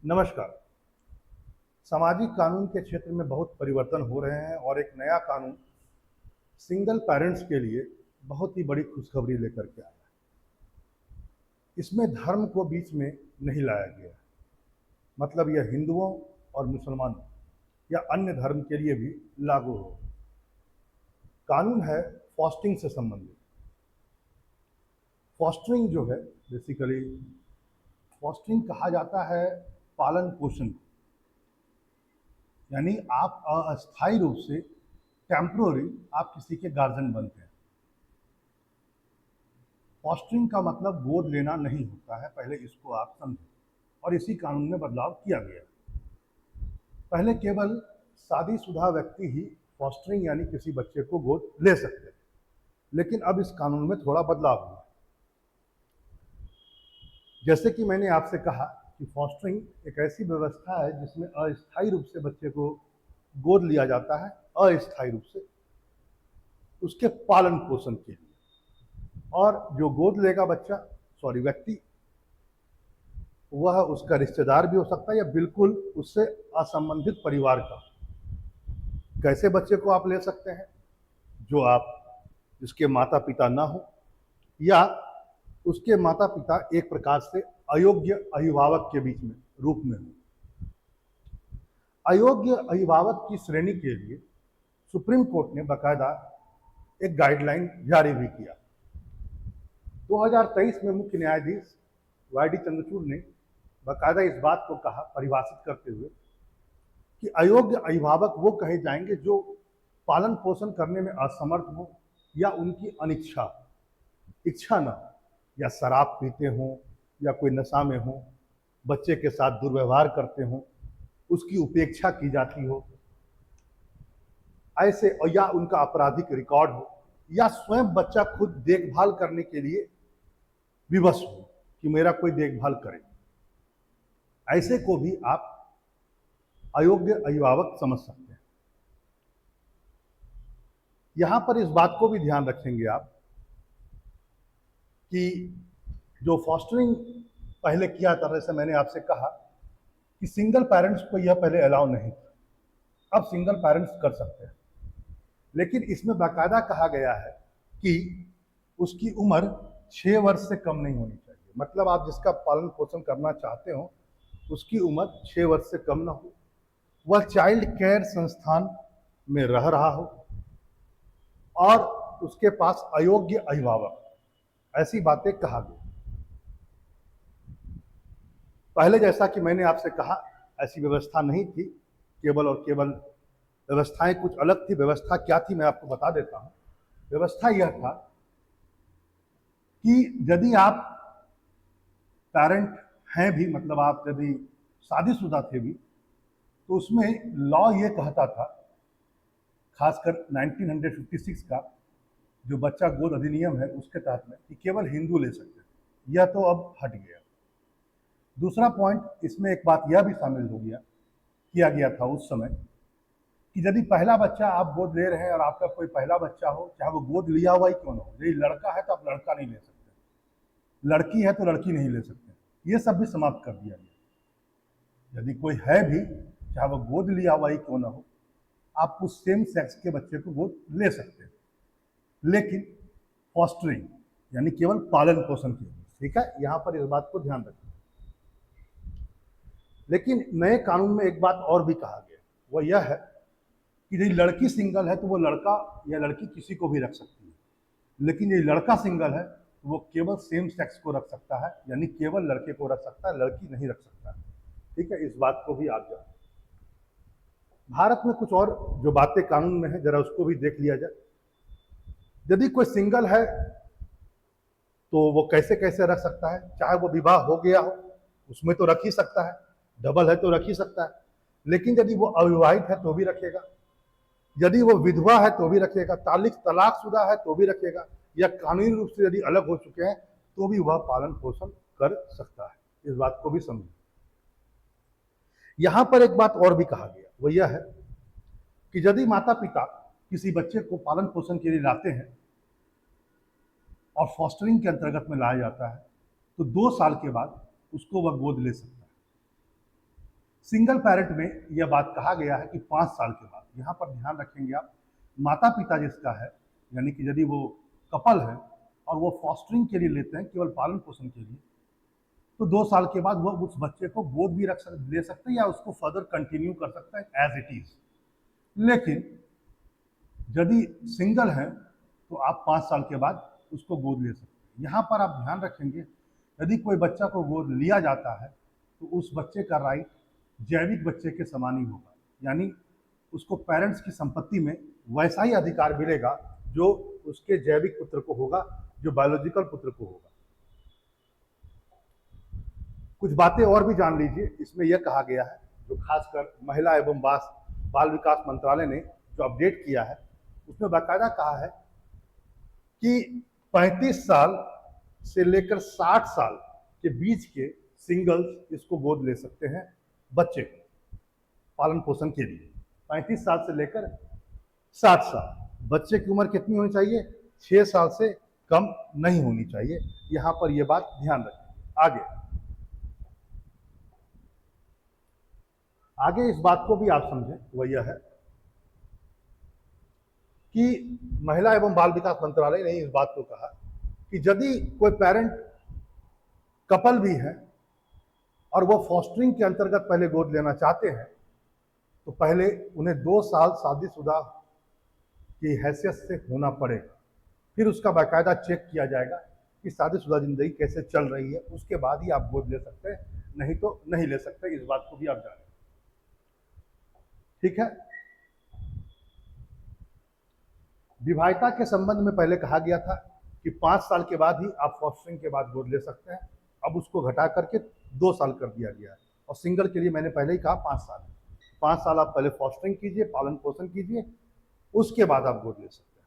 नमस्कार। सामाजिक कानून के क्षेत्र में बहुत परिवर्तन हो रहे हैं और एक नया कानून सिंगल पेरेंट्स के लिए बहुत ही बड़ी खुशखबरी लेकर के आया है। इसमें धर्म को बीच में नहीं लाया गया है। मतलब यह हिंदुओं और मुसलमानों या अन्य धर्म के लिए भी लागू हो। कानून है फॉस्टरिंग से संबंधित। फॉस्टरिंग जो है बेसिकली फॉस्टरिंग कहा जाता है पालन पोषण को। यानी आप अस्थायी रूप से टेम्पररी आप किसी के गार्जियन बनते हैं। फॉस्टरिंग का मतलब गोद लेना नहीं होता है, पहले इसको आप समझें। और इसी कानून में बदलाव किया गया। पहले केवल शादीशुदा व्यक्ति ही फॉस्टरिंग यानी किसी बच्चे को गोद ले सकते थे, लेकिन अब इस कानून में थोड़ा बदलाव हुआ। जैसे कि मैंने आपसे कहा कि फॉस्टरिंग एक ऐसी व्यवस्था है जिसमें अस्थायी रूप से बच्चे को गोद लिया जाता है, अस्थायी रूप से उसके पालन पोषण के लिए। और जो गोद लेगा व्यक्ति, वह उसका रिश्तेदार भी हो सकता है या बिल्कुल उससे असंबंधित परिवार का। कैसे बच्चे को आप ले सकते हैं? जिसके माता पिता ना हो या उसके माता पिता एक प्रकार से अयोग्य अभिभावक के बीच में रूप में हो। अयोग्य अभिभावक की श्रेणी के लिए सुप्रीम कोर्ट ने बाकायदा एक गाइडलाइन जारी भी किया। 2023 में मुख्य न्यायाधीश वाई.डी. चंद्रचूड़ ने बाकायदा इस बात को कहा, परिभाषित करते हुए, कि अयोग्य अभिभावक वो कहे जाएंगे जो पालन पोषण करने में असमर्थ हो या उनकी इच्छा न हो, या शराब पीते हों या कोई नशा में हो, बच्चे के साथ दुर्व्यवहार करते हों, उसकी उपेक्षा की जाती हो ऐसे, और या उनका आपराधिक रिकॉर्ड हो, या स्वयं बच्चा खुद देखभाल करने के लिए विवश हो कि मेरा कोई देखभाल करे, ऐसे को भी आप अयोग्य अभिभावक समझ सकते हैं। यहां पर इस बात को भी ध्यान रखेंगे आप कि जो फॉस्टरिंग पहले किया था, जैसे मैंने आपसे कहा कि सिंगल पेरेंट्स को यह पहले अलाउ नहीं था, अब सिंगल पेरेंट्स कर सकते हैं। लेकिन इसमें बाकायदा कहा गया है कि उसकी उम्र 6 वर्ष से कम नहीं होनी चाहिए। मतलब आप जिसका पालन पोषण करना चाहते हो उसकी उम्र 6 वर्ष से कम ना हो, वह चाइल्ड केयर संस्थान में रह रहा हो और उसके पास अयोग्य अभिभावक, ऐसी बातें कहा गया। पहले जैसा कि मैंने आपसे कहा ऐसी व्यवस्था नहीं थी, केवल और केवल व्यवस्थाएं कुछ अलग थी। व्यवस्था क्या थी मैं आपको बता देता हूं। व्यवस्था यह था कि यदि आप पेरेंट हैं भी, मतलब आप यदि शादीशुदा थे भी, तो उसमें लॉ ये कहता था, खासकर 1956 का जो बच्चा गोद अधिनियम है उसके तहत में, कि केवल हिंदू ले सकते हैं। यह तो अब हट गया। दूसरा पॉइंट, इसमें एक बात यह भी शामिल किया गया था उस समय, कि यदि पहला बच्चा आप गोद ले रहे हैं और आपका कोई पहला बच्चा हो, चाहे वो गोद लिया हुआ ही क्यों ना हो, यदि लड़का है तो आप लड़का नहीं ले सकते, लड़की है तो लड़की नहीं ले सकते, ये सब भी समाप्त कर दिया गया। यदि कोई है भी, चाहे वो गोद लिया हुआ ही क्यों ना हो, आप उस सेम सेक्स के बच्चे को गोद ले सकते हैं, लेकिन फॉस्टरिंग यानी केवल पालन पोषण के लिए। ठीक है, यहां पर इस बात को ध्यान रखें। लेकिन नए कानून में एक बात और भी कहा गया, वह यह है कि यदि लड़की सिंगल है तो वो लड़का या लड़की किसी को भी रख सकती है, लेकिन यदि लड़का सिंगल है तो वो केवल सेम सेक्स को रख सकता है, यानी केवल लड़के को रख सकता है, लड़की नहीं रख सकता है। ठीक है, इस बात को भी आप जानें। भारत में कुछ और जो बातें कानून में है, जरा उसको भी देख लिया जाए। यदि कोई सिंगल है तो वो कैसे कैसे रख सकता है, चाहे वो विवाह हो गया हो उसमें तो रख ही सकता है, डबल है तो रख ही सकता है, लेकिन यदि वो अविवाहित है तो भी रखेगा, यदि वो विधवा है तो भी रखेगा, तलाकशुदा है तो भी रखेगा, या कानूनी रूप से यदि अलग हो चुके हैं तो भी वह पालन पोषण कर सकता है। इस बात को भी समझें। यहां पर एक बात और भी कहा गया, वो यह है कि यदि माता पिता किसी बच्चे को पालन पोषण के लिए लाते हैं और फॉस्टरिंग के अंतर्गत में लाया जाता है, तो 2 साल के बाद उसको वह गोद ले सकता है। सिंगल पेरेंट में यह बात कहा गया है कि 5 साल के बाद, यहाँ पर ध्यान रखेंगे आप, माता पिता जिसका है, यानी कि यदि वो कपल है और वो फॉस्टरिंग के लिए लेते हैं, केवल पालन पोषण के लिए, तो 2 साल के बाद वो उस बच्चे को गोद भी ले सकते हैं या उसको फर्दर कंटिन्यू कर सकता है एज इट इज। लेकिन यदि सिंगल है तो आप 5 साल के बाद उसको गोद ले सकते हैं। यहाँ पर आप ध्यान रखेंगे, यदि कोई बच्चा को गोद लिया जाता है तो उस बच्चे का राइट जैविक बच्चे के समान ही होगा, यानी उसको पेरेंट्स की संपत्ति में वैसा ही अधिकार मिलेगा जो उसके जैविक पुत्र को होगा, जो बायोलॉजिकल पुत्र को होगा। कुछ बातें और भी जान लीजिए। इसमें यह कहा गया है, जो खासकर महिला एवं बाल विकास मंत्रालय ने जो अपडेट किया है, उसमें बाकायदा कहा है कि 35 साल से लेकर 60 साल के बीच के सिंगल्स इसको गोद ले सकते हैं बच्चे पालन पोषण के लिए। 35 साल से लेकर 60 साल। बच्चे की उम्र कितनी होनी चाहिए? 6 साल से कम नहीं होनी चाहिए। यहां पर यह बात ध्यान रखें। आगे इस बात को भी आप समझें, वह यह है कि महिला एवं बाल विकास मंत्रालय ने इस बात को कहा कि यदि कोई पेरेंट कपल भी है और वो फॉस्टरिंग के अंतर्गत पहले गोद लेना चाहते हैं, तो पहले उन्हें 2 साल शादीशुदा की हैसियत से होना पड़ेगा। फिर उसका बाकायदा चेक किया जाएगा कि शादीशुदा जिंदगी कैसे चल रही है, उसके बाद ही आप गोद ले सकते हैं, नहीं तो नहीं ले सकते। इस बात को भी आप जानें, ठीक है। विवाहिता के संबंध में पहले कहा गया था कि 5 साल के बाद ही आप फॉस्टरिंग के बाद गोद ले सकते हैं, अब उसको घटा करके 2 साल कर दिया गया है। और सिंगल के लिए मैंने पहले ही कहा 5 साल। 5 साल आप पहले फॉस्टरिंग कीजिए, पालन पोषण कीजिए, उसके बाद आप गोद ले सकते हैं।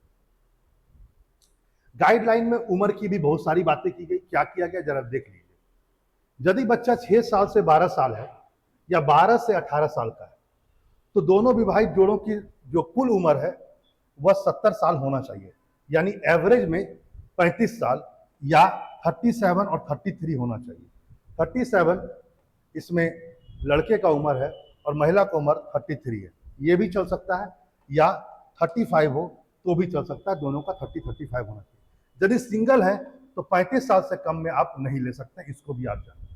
गाइडलाइन में उम्र की भी बहुत सारी बातें की गई। क्या किया गया जरा देख लीजिए। यदि बच्चा 6 साल से 12 साल है या 12 से 18 साल का है, तो दोनों विवाहित जोड़ों की जो कुल उम्र है वह 70 साल होना चाहिए, यानी एवरेज में 35 साल या 37 और 33 होना चाहिए। 37 इसमें लड़के का उम्र है और महिला का उम्र 33 है, ये भी चल सकता है, या 35 हो तो भी चल सकता है, दोनों का 30-35 होना चाहिए। यदि सिंगल है तो 35 साल से कम में आप नहीं ले सकते, इसको भी आप जानें।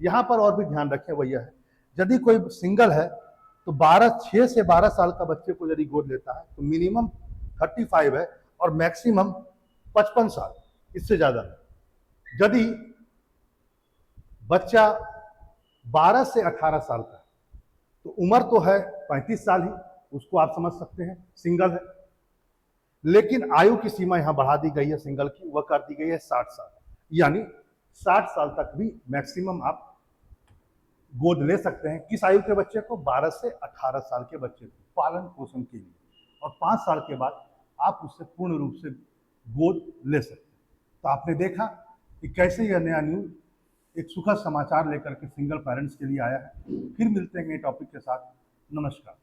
यहाँ पर और भी ध्यान रखें, वह यह है, यदि कोई सिंगल है तो 6 से 12 साल का बच्चे को यदि गोद लेता है तो मिनिमम 35 है और मैक्सिमम 55 साल, इससे ज्यादा नहीं। यदि बच्चा 12 से 18 साल का है तो उम्र तो है 35 साल ही, उसको आप समझ सकते हैं सिंगल है। लेकिन आयु की सीमा यहां बढ़ा दी गई है सिंगल की, वह कर दी गई है 60 साल, यानी 60 साल तक भी मैक्सिमम आप गोद ले सकते हैं। किस आयु के बच्चे को? 12 से 18 साल के बच्चे को पालन पोषण के लिए, और 5 साल के बाद आप उससे पूर्ण रूप से गोद ले सकते हैं। तो आपने देखा कि कैसे यह नया न्यूज एक सुखद समाचार लेकर के सिंगल पेरेंट्स के लिए आया है। फिर मिलते हैं नए टॉपिक के साथ। नमस्कार।